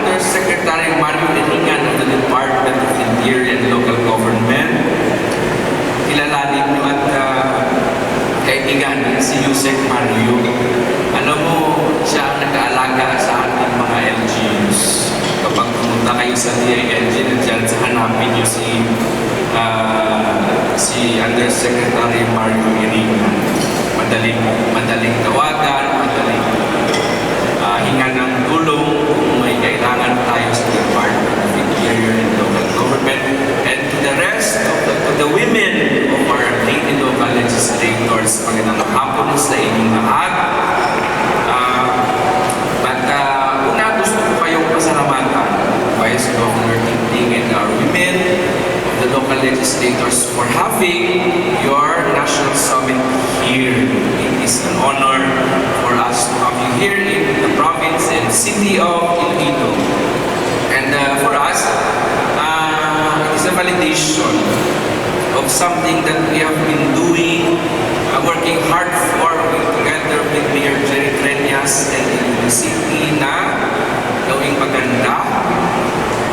Undersecretary Mario Legislators of the Department of Interior and Local Government. Kilalanin nyo at kaibigan si Yusek Mario. Alam mo, siya ang nag-aalaga sa ating mga LGUs. Kapag pumunta kayo sa DILG, nandiyan sa hanapin nyo si Undersecretary Mario Irigan. Madaling tawagan, madaling hinga ng tulong kung may kailangan tayo sa Department of Interior and Local Government. And to the rest of the women of our lady local legislators, magandang hapon sa inyong lahat. Una gusto ko kayong pasalamatan, Vice Governor Tingting and our women of the local legislators for having your national summit here. It is an honor for us to have you here in the province and city of Iloilo. And for us, it is a validation of something that we have been doing, working hard for together with Mayor Jerry Treñas and the city na gawing maganda,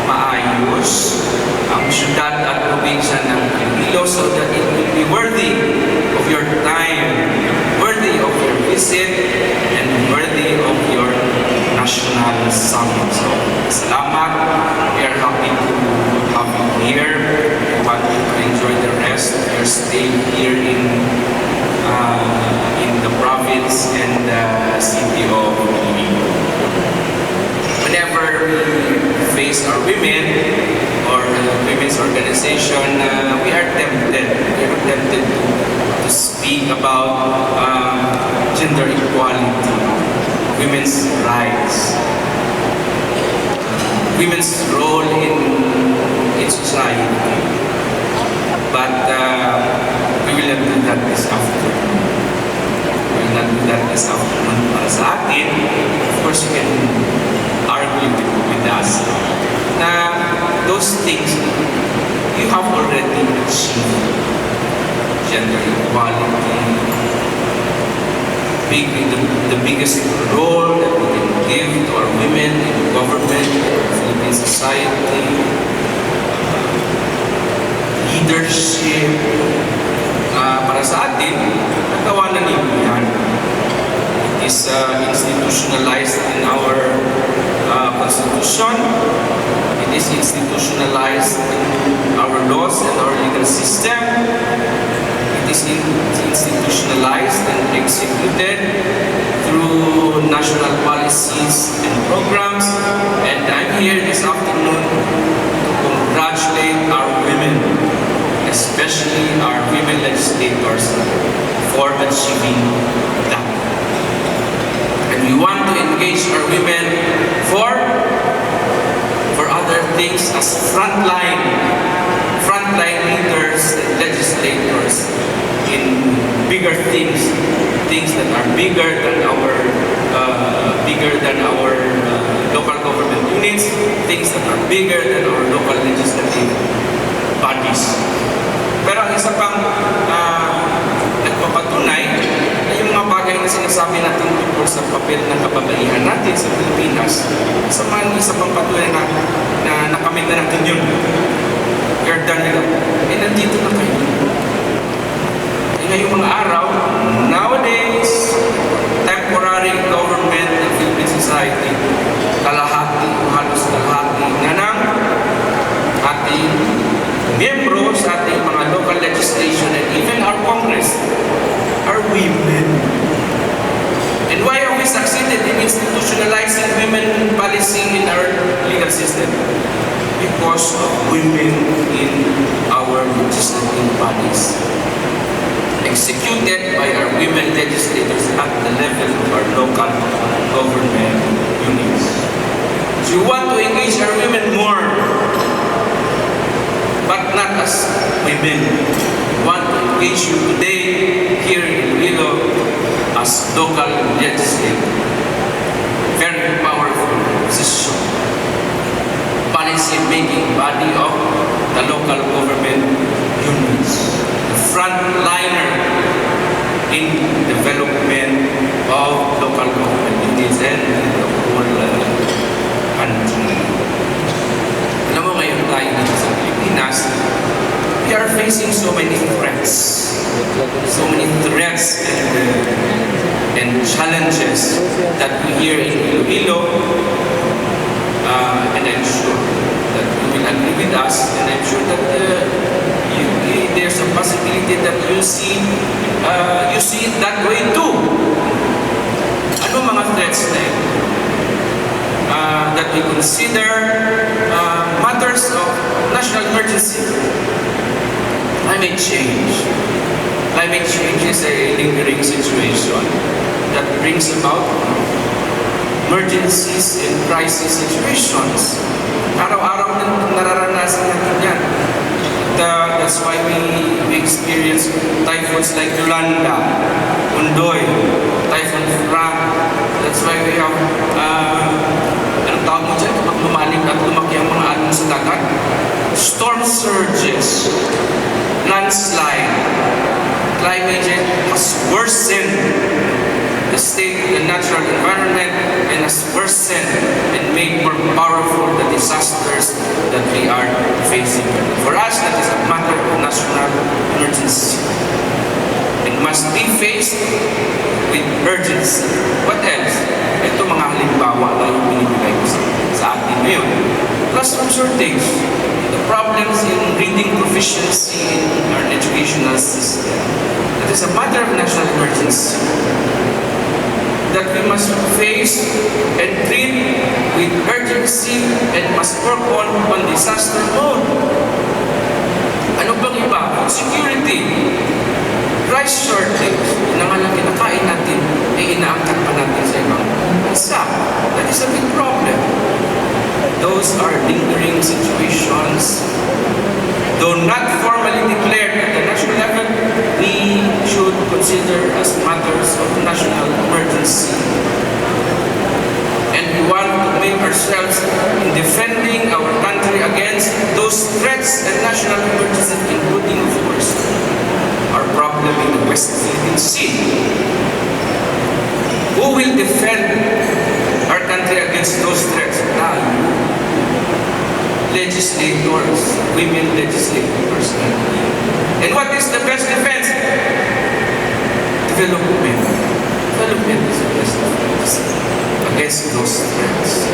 maayos ang syudad at probinsya ng Iloilo so that it will be worthy of your time, worthy of your visit, and worthy of your national summit. So, salamat. We are happy to have you here. We want you to enjoy the rest of your stay here in the province and the city of Iloilo. Whenever we face our women or women's organization, we are tempted. To speak about gender equality, women's rights, women's role in society. But we will not do that this afternoon. We will not do that this afternoon. Para sa atin, of course, you can argue with us na those things you have already achieved. Gender equality, the biggest role that we can give to our women in government, Philippine society, leadership. Para sa atin, nagawa na ninyo yan. It is institutionalized in our Constitution. It is institutionalized in our laws and our legal system. It is institutionalized and executed through national policies and programs. And I'm here this afternoon to congratulate our women, especially our women legislators, for achieving that. And we want to engage our women for other things as frontline leaders and legislators in bigger things that are bigger than our local government units, things that are bigger than our local legislative bodies. Pero ang isa pang nagpapatunay ay yung mga bagay na sinasabi natin tungkol sa papel ng kababaihan natin sa Pilipinas. Isa pang patunay na nakamit na natin yun. We are done with that. Eh, nandito na kayo. Ngayong mga araw, nowadays, temporary government ng Philippine society, kalahati o halos kalahati na ng ating miyembro sa ating mga local legislation and even our Congress are women. And why have we succeeded in institutionalizing women policy in our legal system? Because of women in our legislative bodies, executed by our women legislators at the level of our local government units. So we want to engage our women more, but not as women. We want to engage you today here in Iloilo as local legislators. Very powerful position. Policy-making body of the local government units, the frontliner in development of local government units and the whole country. that we hear in Iloilo, and I'm sure that you will agree with us, and I'm sure that there's a possibility that you see it that way too. Ano mga threats na yun? That we consider matters of national emergency? Climate change. Climate change is a lingering situation that brings about emergencies and crisis situations. Araw-araw na nararanasan natin yan. That's why we experience typhoons like Yolanda, Undoy, Typhoon Frank. That's why we have, anong tawag mo dyan? Kapag lumalim at lumaki ang mga alon sa dagat. Storm surges, landslide. Climate change has worsened the state of the natural environment and has worsened and made more powerful the disasters that we are facing. For us, that is a matter of national emergency. It must be faced with urgency. What else? Ito mga halimbawa na yung binibigay ko sa atin ngayon. Classroom shortage. The problems in reading proficiency in our educational system. That is a matter of national emergency that we must face and treat with urgency and must work on disaster mode. Ano bang iba? Security, rice shortage, na nga lang kinakain natin, ay inaangkat pa natin sa ibang bansa. That is a big problem. Those are lingering situations. Though not formally declared at the national level, we should consider as matters of national emergency. And we want to make ourselves in defending our country against those threats and national emergencies, including, of course, our problem in the West Philippine Sea. Who will defend our country against those threats? Legislators, women legislators. And what is the best defense? Development. Development is the best defense against those threats.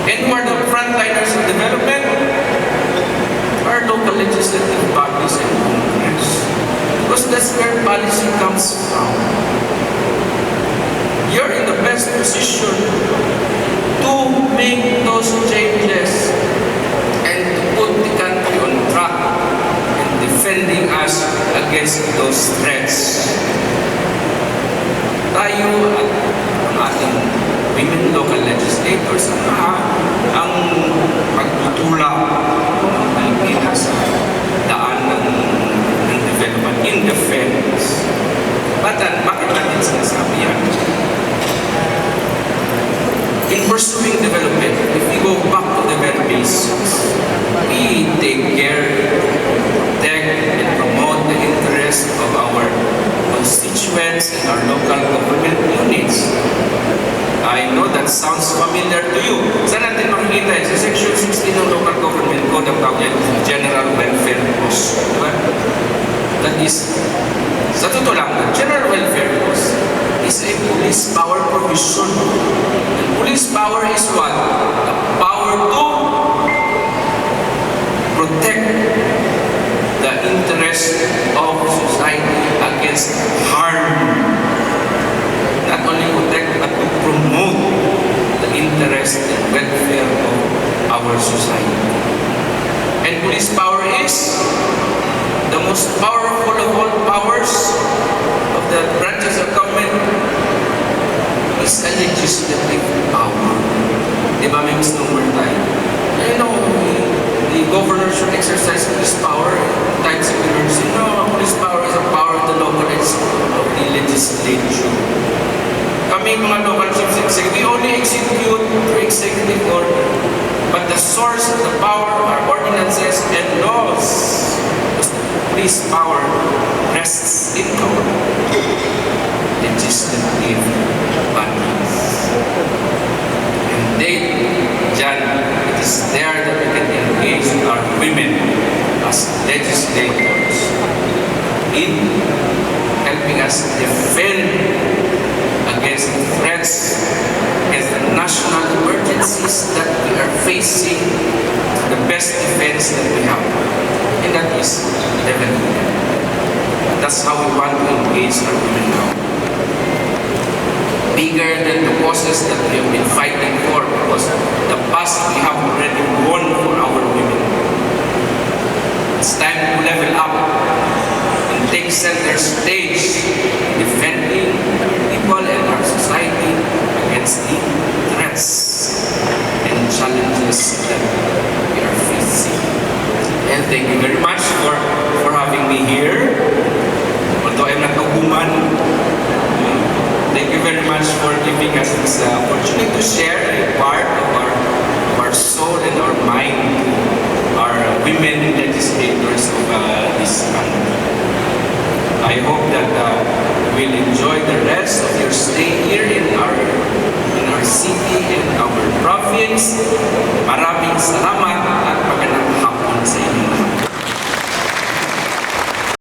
And who are the frontliners of development? Our local legislative bodies and Congress. Because that's where policy comes from. You're in the best position to make those changes and to put the country on track in defending us against those threats. Tayo at ang ating women local legislators ang pagtutulak ng Pilipinas sa daan ng development in defense. Bakit natin sinasabi yan? In pursuing development, if we go back to the very basics, we take care, protect, and promote the interests of our constituents and our local government units. I know that sounds familiar to you. Saan natin makikita yun? Sa Section 16 ng Local Government Code, ang tawag yan, General Welfare Laws. Diba? That is, sa totoo lang, the General Welfare Laws is a police power provision. And police power is what? The power to protect the interest of society against harm. Not only protect, but to promote the interest and welfare of our society. And police power is the most powerful of all powers of the branches of government. Is a legislative power. Di ba may misnomer tayo? You know, the governor should exercise police power. Times of emergency. No, police power is a power of the local of the legislature. Kami mga local chiefs executive, we only execute through executive order. But the source of the power are ordinances and laws. Police power rests in our legislative bodies. And it is there that we can engage our women as legislators in helping us defend against threats facing the best defense that we have, and that is Defensor. That's how we want to engage our women now. Bigger than the causes that we have been fighting for, because the past we have already won for our women. It's time to level up and take center stage, defending our people and our society against the threats and challenges that we are facing. And thank you very much for having me here. Although I'm not a woman, thank you very much for giving us this opportunity to share a part of our soul and our mind to our women legislators of this country. I hope that we'll enjoy the rest of your stay here in our city and our province. Maraming salamat.